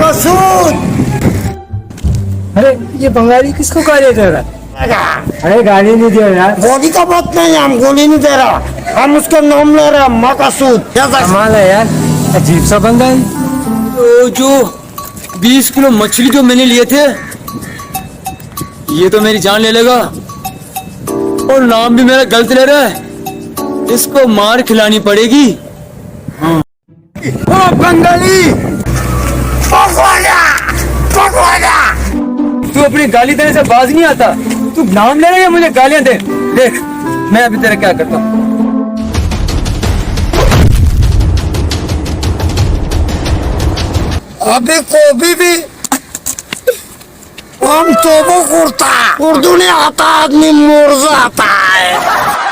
मकसूद। अरे ये बंगाली किसको गाली दे रहा है? अरे गाली नहीं दे रहा, गोली का बात नहीं, हम गोली नहीं दे रहा, हम उसका नाम ले रहे हैं मकसूद। कमाल है यार, अजीब सा बंदा है। तो जो 20 किलो मछली जो मैंने लिए थे, ये तो मेरी जान ले लेगा और नाम भी मेरा गलत ले रहा है। इसको मार खिलानी पड़ेगी। ओ बंगाली, तू अपनी गाली देने से बाज नहीं आता, तू नाम ले रहा है या मुझे गालियां दे। देख मैं अभी तेरा क्या करता हूँ। अभी को भी हम तो वो करता, उर्दू नहीं आता आदमी मुर्जा आता है।